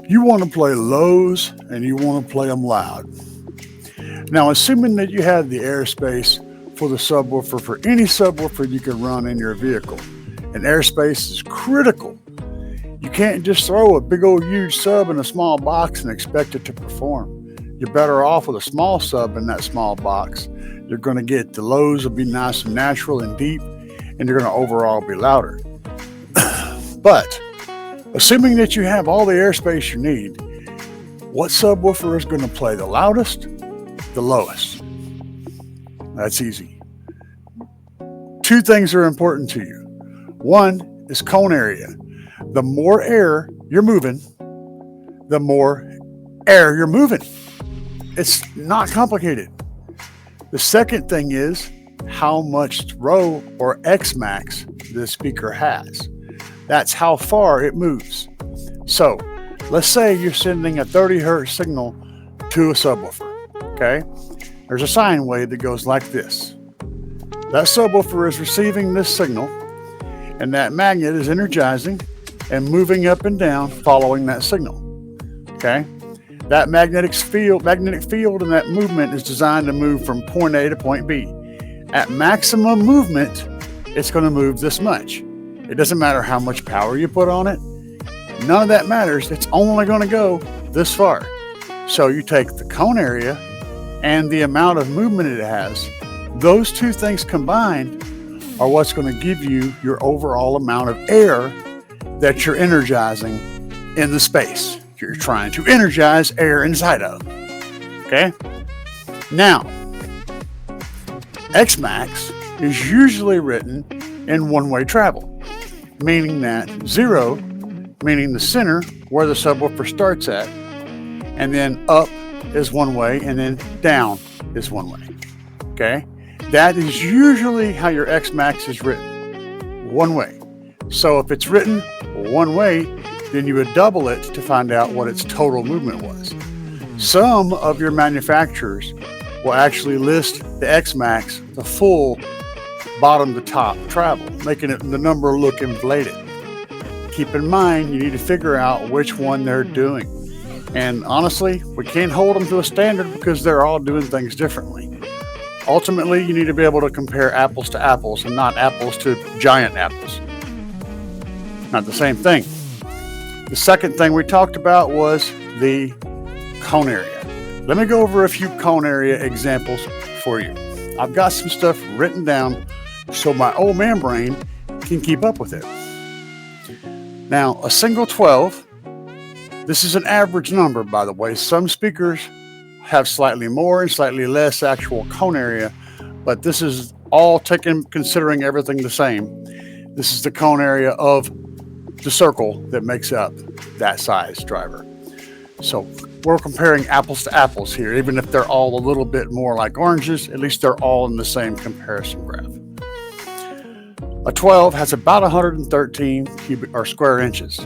You want to play lows and you want to play them loud. Now, assuming that you have the airspace for the subwoofer, for any subwoofer you can run in your vehicle, and airspace is critical. You can't just throw a big old huge sub in a small box and expect it to perform. You're better off with a small sub in that small box. You're going to get the lows will be nice and natural and deep, and you're going to overall be louder. But assuming that you have all the airspace you need, what subwoofer is going to play the loudest? The lowest. That's easy. Two things are important to you. One is cone area. The more air you're moving, the more air you're moving. It's not complicated. The second thing is how much throw or X max the speaker has. That's how far it moves. So let's say you're sending a 30 hertz signal to a subwoofer. Okay, there's a sine wave that goes like this. That subwoofer is receiving this signal, and that magnet is energizing and moving up and down following that signal. Okay, that magnetic field and that movement is designed to move from point A to point B. At maximum movement, it's going to move this much. It doesn't matter how much power you put on it. None of that matters. It's only going to go this far. So you take the cone area and the amount of movement it has. Those two things combined are what's going to give you your overall amount of air that you're energizing in the space you're trying to energize air inside of. Okay? Now, Xmax is usually written in one-way travel, meaning that 0, meaning the center where the subwoofer starts at, and then up is one way, and then down is one way. Okay? That is usually how your Xmax is written, one way. So if it's written one way, then you would double it to find out what its total movement was. Some of your manufacturers will actually list the Xmax, the full bottom to top travel, making it the number look inflated. Keep in mind, you need to figure out which one they're doing. And honestly, we can't hold them to a standard because they're all doing things differently. Ultimately, you need to be able to compare apples to apples and not apples to giant apples. Not the same thing. The second thing we talked about was the cone area. Let me go over a few cone area examples for you. I've got some stuff written down so my old man brain can keep up with it. Now, a single 12, this is an average number, by the way. Some speakers have slightly more and slightly less actual cone area, but this is all taken considering everything the same. This is the cone area of the circle that makes up that size driver. So we're comparing apples to apples here. Even if they're all a little bit more like oranges, at least they're all in the same comparison graph. A 12 has about 113 cubic or square inches.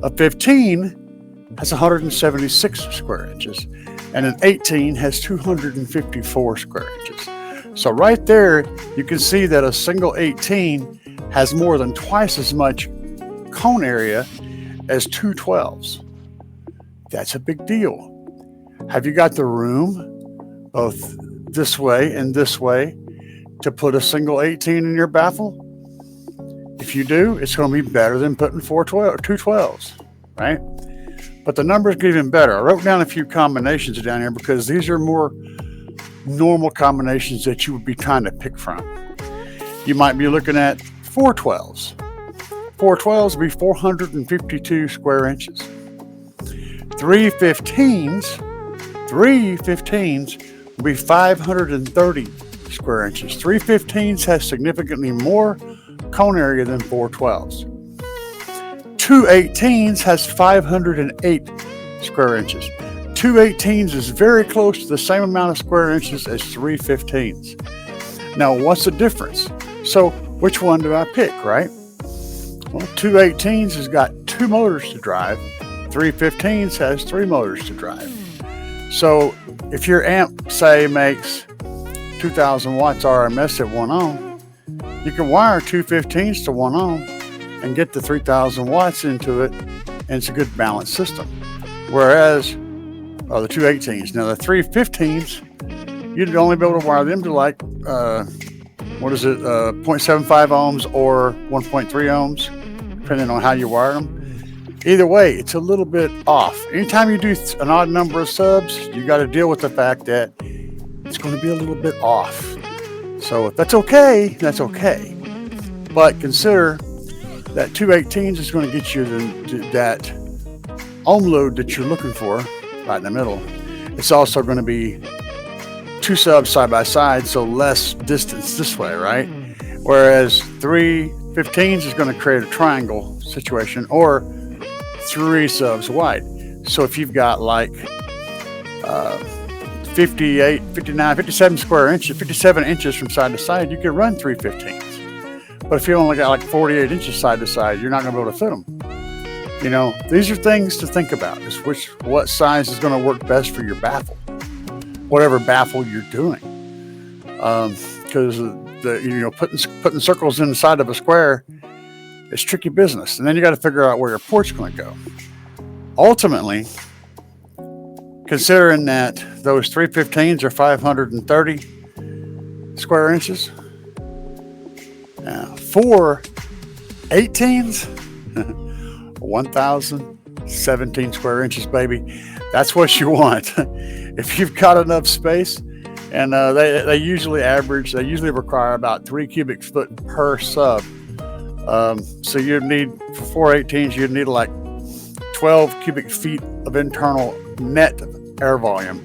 A 15 has 176 square inches, and an 18 has 254 square inches. So right there, you can see that a single 18 has more than twice as much cone area as two 12s. That's a big deal. Have you got the room, both this way and this way, to put a single 18 in your baffle? If you do, it's going to be better than putting two 12s, right? But the numbers get even better. I wrote down a few combinations down here because these are more normal combinations that you would be trying to pick from. You might be looking at 4 12s. 4 12s would be 452 square inches. 3 15s will be 530 square inches. 3 15s has significantly more cone area than 4 12s. 2 18s has 508 square inches. 2 18s is very close to the same amount of square inches as 3 15s. Now, what's the difference? So, which one do I pick, right? Well, 2 18s has got 2 motors to drive. 3 15s has 3 motors to drive. So, if your amp, say, makes 2,000 watts RMS at 1 ohm, you can wire 2 15s to 1 ohm and get the 3,000 watts into it and it's a good balanced system. Whereas the two 18s, now the three 15s, you'd only be able to wire them to like 0.75 ohms or 1.3 ohms, depending on how you wire them. Either way, it's a little bit off. Anytime you do an odd number of subs, you got to deal with the fact that it's going to be a little bit off. So if that's okay, that's okay. But consider that two 18s is going to get you that ohm load that you're looking for right in the middle. It's also going to be two subs side by side, so less distance this way, right? Whereas three 15s is going to create a triangle situation, or three subs wide. So if you've got like 58, 59, 57 inches from side to side, you could run three 15s. But if you only got like 48 inches side to side, you're not going to be able to fit them. You know, these are things to think about, is what size is going to work best for your baffle, whatever baffle you're doing. Because putting circles inside of a square is tricky business. And then you got to figure out where your port's going to go. Ultimately, considering that those three 15s are 530 square inches, four 18s, 1,017 square inches, baby. That's what you want. If you've got enough space, and they usually require about 3 cubic foot per sub. So you'd need, for four 18s, you'd need like 12 cubic feet of internal net air volume.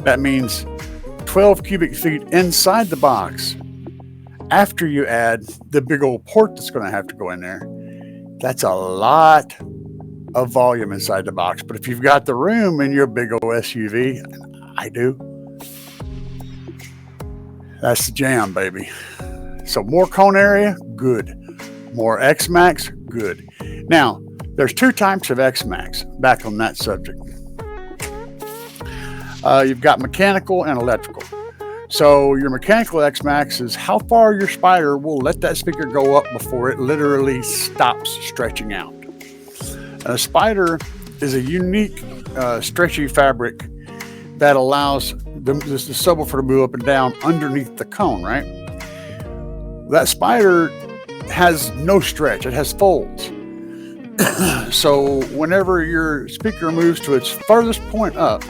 That means 12 cubic feet inside the box after you add the big old port that's going to have to go in there. That's a lot of volume inside the box. But if you've got the room in your big old SUV, I do, that's the jam, baby. So more cone area, good. More X-Max, good. Now, there's two types of X-Max, back on that subject. You've got mechanical and electrical. So your mechanical X-Max is how far your spider will let that speaker go up before it literally stops stretching out. A spider is a unique stretchy fabric that allows the subwoofer to move up and down underneath the cone, right? That spider has no stretch, it has folds. So whenever your speaker moves to its furthest point up,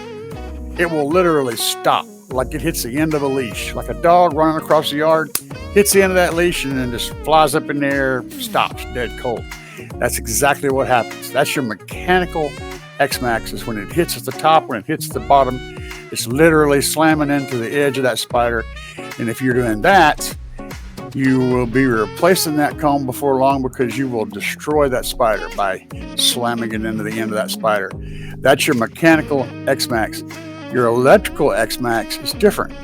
it will literally stop, like it hits the end of a leash, like a dog running across the yard, hits the end of that leash and then just flies up in the air, stops dead cold. That's exactly what happens. That's your mechanical X-Max, is when it hits at the top, when it hits the bottom, it's literally slamming into the edge of that spider. And if you're doing that, you will be replacing that cone before long, because you will destroy that spider by slamming it into the end of that spider. That's your mechanical X-Max. Your electrical X-Max is different.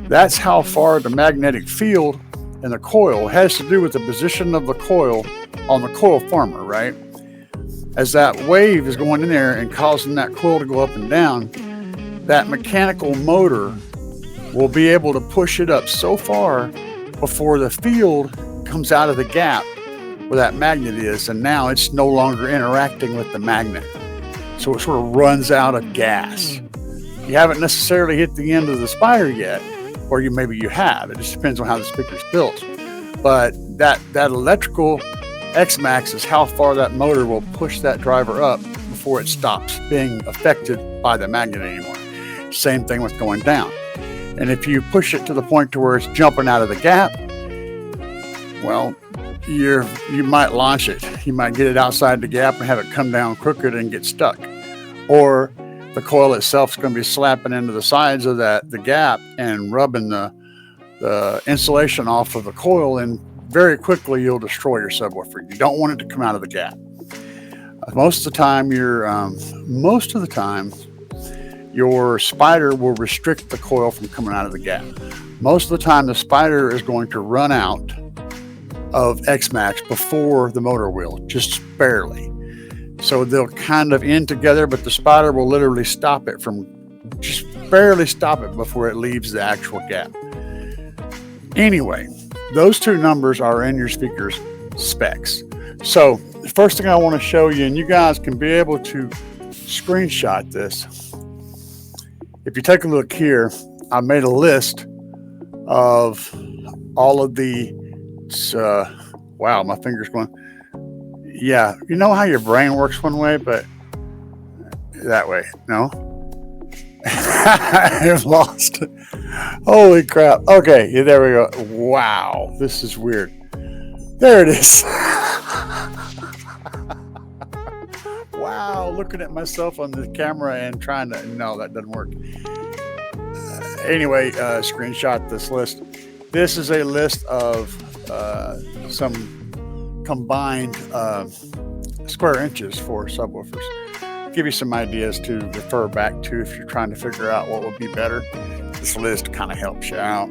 That's how far the magnetic field in the coil has to do with the position of the coil on the coil former, right? As that wave is going in there and causing that coil to go up and down, that mechanical motor will be able to push it up so far before the field comes out of the gap where that magnet is, and now it's no longer interacting with the magnet. So it sort of runs out of gas. You haven't necessarily hit the end of the spider yet, or maybe you have. It just depends on how the speaker's built. But that electrical X-Max is how far that motor will push that driver up before it stops being affected by the magnet anymore. Same thing with going down. And if you push it to the point to where it's jumping out of the gap, well, you might launch it. You might get it outside the gap and have it come down crooked and get stuck. Or the coil itself is going to be slapping into the sides of the gap and rubbing the insulation off of the coil, and very quickly you'll destroy your subwoofer. You don't want it to come out of the gap. Most of the time, your spider will restrict the coil from coming out of the gap. Most of the time, the spider is going to run out of X-Max before the motor will, just barely. So they'll kind of end together, but the spider will literally stop it just barely stop it before it leaves the actual gap. Anyway, those two numbers are in your speaker's specs. So the first thing I want to show you, and you guys can be able to screenshot this. If you take a look here, I made a list of all of the, wow, my finger's going. Yeah, you know how your brain works one way, but that way, no? I've lost it. Holy crap. Okay, yeah, there we go. Wow, this is weird. There it is. Wow, looking at myself on the camera and trying to, no, that doesn't work. Anyway, screenshot this list. This is a list of some combined square inches for subwoofers. Give you some ideas to refer back to if you're trying to figure out what would be better. This list kind of helps you out.